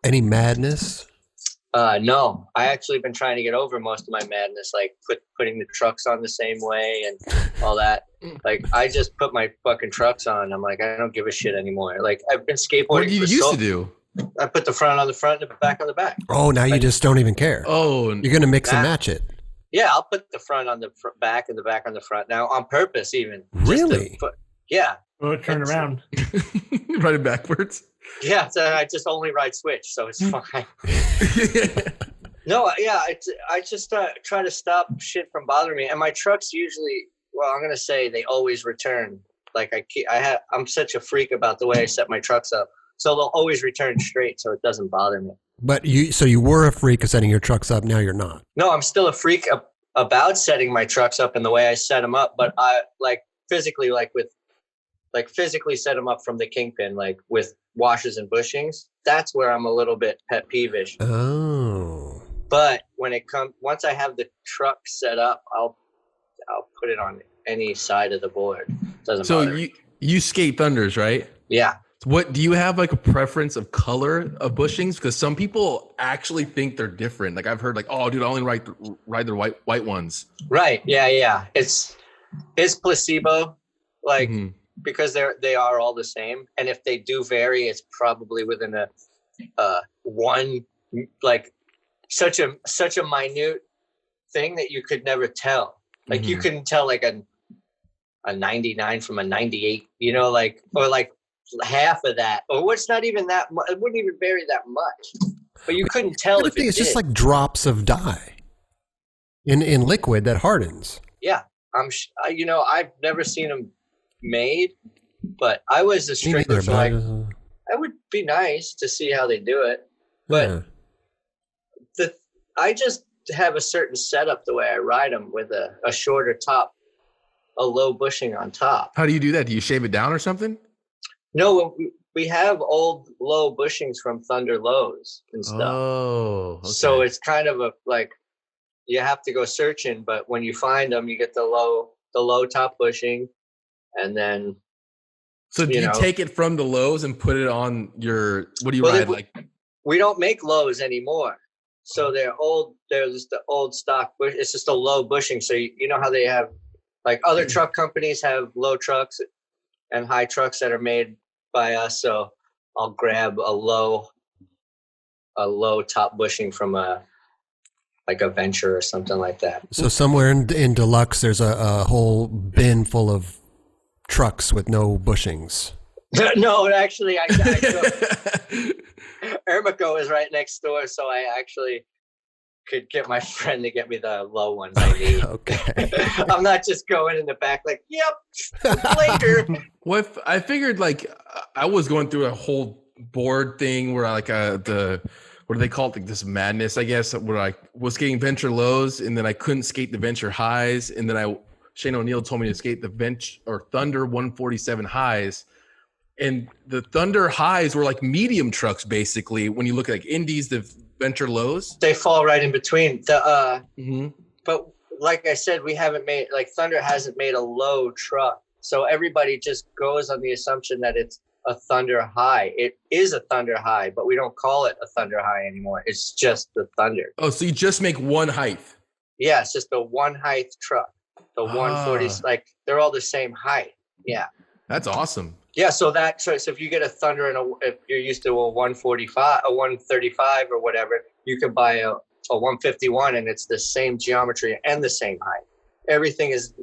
Any madness? No, I actually been trying to get over most of my madness, like putting the trucks on the same way and all that. Like, I just put my fucking trucks on. I'm like, I don't give a shit anymore. Like, I've been skateboarding. What did you used to do? I put the front on the front and the back on the back. Oh, now you just don't even care. Oh, you're gonna mix and match it. Yeah, I'll put the front on the back and the back on the front now on purpose, even. Really? Yeah. Oh, turn around. Ride it backwards. Yeah, so I just only ride switch, so it's fine. No, yeah, I just try to stop shit from bothering me, and my trucks usually, well, I'm gonna say they always return. Like I'm such a freak about the way I set my trucks up, so they'll always return straight, so it doesn't bother me. But you were a freak of setting your trucks up. Now you're not. No, I'm still a freak about setting my trucks up and the way I set them up, but I physically set them up from the kingpin, like with washers and bushings. That's where I'm a little bit pet peevish. Oh. But when it comes, once I have the truck set up, I'll put it on any side of the board. Doesn't bother me. You skate Thunders, right? Yeah. What do you have, like a preference of color of bushings? Because some people actually think they're different. Like I've heard, like, oh, dude, I only ride the white ones. Right. Yeah. It's placebo, like. Mm-hmm. Because they are all the same, and if they do vary, it's probably within a one, like such a minute thing that you could never tell. Like you couldn't tell like a 99 from a 98, you know, like, or like half of that, or what's not even that much. It wouldn't even vary that much, but you couldn't tell if it's just like drops of dye in liquid that hardens. Yeah, I've never seen them made, but I was a strict like it would be nice to see how they do it, but I just have a certain setup the way I ride them with a shorter top, a low bushing on top. How do you do that? Do you shave it down or something? No, we have old low bushings from Thunder Lows and stuff. Oh, okay. So it's kind of like you have to go searching, but when you find them, you get the low top bushing. And then, so do you take it from the lows and put it on your? What do you ride? Like, we don't make lows anymore. So they're old. They're just the old stock bush. It's just a low bushing. So you know how they have, like other truck companies have low trucks and high trucks that are made by us. So I'll grab a low top bushing from like a Venture or something like that. So somewhere in Deluxe, there's a whole bin full of trucks with no bushings. No, actually, Ermico is right next door, so I actually could get my friend to get me the low ones I need. Okay. I'm not just going in the back like, yep, later. Well, I figured like I was going through a whole board thing where what do they call it? Like this madness, I guess, where I was skating Venture lows and then I couldn't skate the Venture highs. And then Shane O'Neill told me to skate the Thunder 147 highs. And the Thunder highs were like medium trucks, basically. When you look at like Indies, the Venture lows, they fall right in between. But like I said, we haven't made, like Thunder hasn't made a low truck. So everybody just goes on the assumption that it's a Thunder high. It is a Thunder high, but we don't call it a Thunder high anymore. It's just the Thunder. Oh, so you just make one height? Yeah, it's just a one height truck. The 140, like they're all the same height. Yeah, that's awesome. Yeah, so if you get a Thunder and if you're used to a 145, a 135 or whatever, you can buy a 151 and it's the same geometry and the same height. Everything is,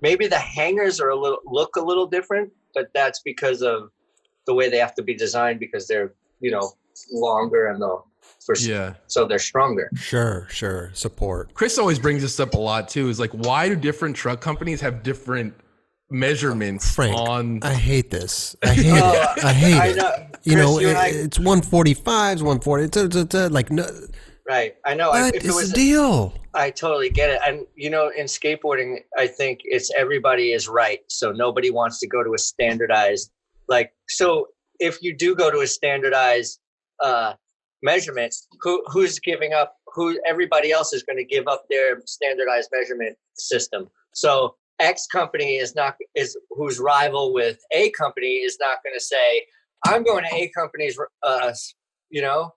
maybe the hangers look a little different, but that's because of the way they have to be designed because they're, longer and so they're stronger. Sure. Support. Chris always brings this up a lot too, is like, why do different truck companies have different measurements? Frank, on? I hate this. I hate it. I hate it. It's 145s, 140. It's like no. Right. I know. What is the deal? I totally get it. And, in skateboarding, I think it's everybody is right. So nobody wants to go to a standardized, so if you do go to a standardized measurement, who's giving up, everybody else is going to give up their standardized measurement system. So X company who's rival with A company is not going to say, I'm going to A company's you know,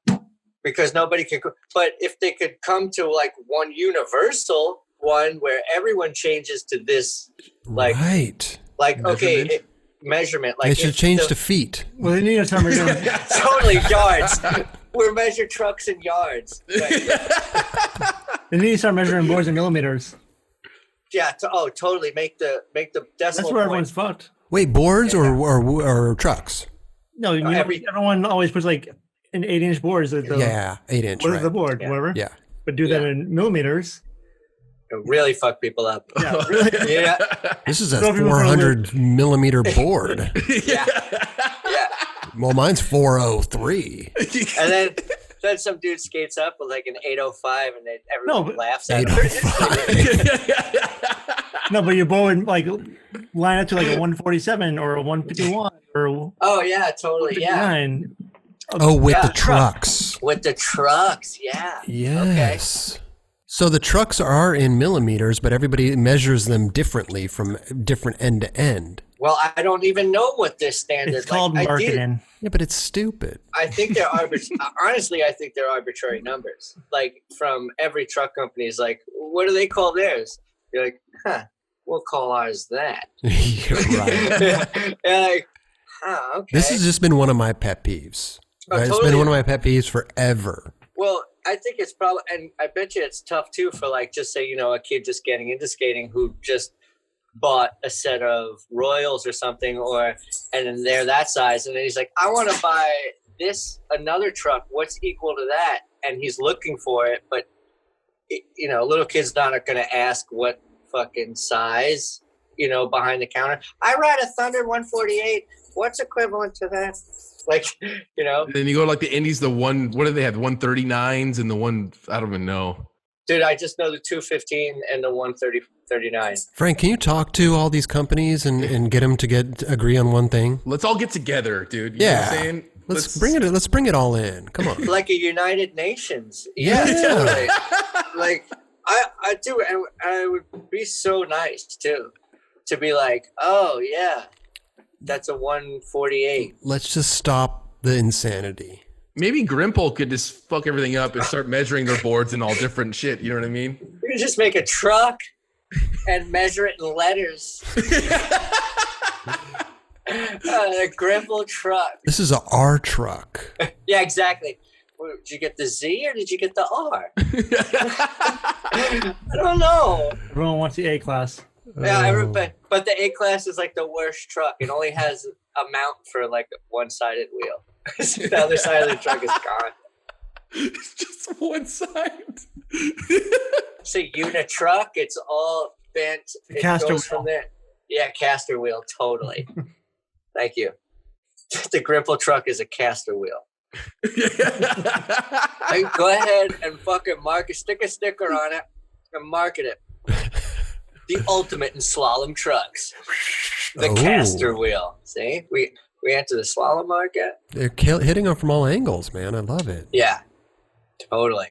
because nobody can. But if they could come to like one universal one where everyone changes to this, like, right, like measurement. Like they should change to feet. Well, they need to start measuring. Totally yards. We're measure trucks in yards. Right. They need to start measuring boards in millimeters. Yeah. Totally. Make the decimal. That's where point. everyone's fucked. Wait, boards or trucks? No, everyone always puts like an 8-inch board. 8-inch. What right. is the board? Yeah. Whatever. Yeah. But do that in millimeters. It really fuck people up. Yeah, really. Yeah. This is a 400 millimeter board. Yeah. Well, mine's 403. And then some dude skates up with like an 805, and everyone laughs at him. 805. No, but your board would like line up to like a 147 or a 151 or. Oh yeah, totally. Yeah. Oh, with the trucks. With the trucks, yeah. Yes. Okay. So the trucks are in millimeters, but everybody measures them differently from different end to end. Well, I don't even know what this standard. It's called marketing. Yeah, but it's stupid. I think they're honestly, I think they're arbitrary numbers. Like from every truck company is like, what do they call theirs? You're like, we'll call ours that. You're right. You're like, okay. This has just been one of my pet peeves. Oh, right? totally. It's been one of my pet peeves forever. Well, I think it's probably, and I bet you it's tough too for like, just say, a kid just getting into skating who just bought a set of Royals or something, and then they're that size, and then he's like, I want to buy another truck. What's equal to that? And he's looking for it, but little kids not going to ask what fucking size, behind the counter. I ride a Thunder 148. What's equivalent to that? Like, Then you go to like the Indies, what do they have? 139s and the one, I don't even know. Dude, I just know the 215 and the 139. Frank, can you talk to all these companies and get them to agree on one thing? Let's all get together, dude. You know what I'm saying? Let's bring it all in. Come on. Like a United Nations. Yeah. Totally. Like I do, and I would be so nice too to be like, oh yeah, that's a 148. Let's just stop the insanity. Maybe Grimple could just fuck everything up and start measuring their boards and all different shit. You know what I mean? You can just make a truck and measure it in letters. A Grimple truck. This is a R truck. Yeah, exactly. Did you get the Z or did you get the R? I don't know. Everyone wants the A class. Yeah, but the A class is like the worst truck. It only has a mount for like a one-sided wheel. The other side of the truck is gone. It's just one side. It's a unit truck. It's all bent. It caster goes from there. Yeah, caster wheel. Totally. Thank you. The Grimple truck is a caster wheel. Go ahead and fucking stick a sticker on it and market it. The ultimate in slalom trucks. The caster wheel. See? We enter the slalom market. They're hitting them from all angles, man. I love it. Yeah, totally.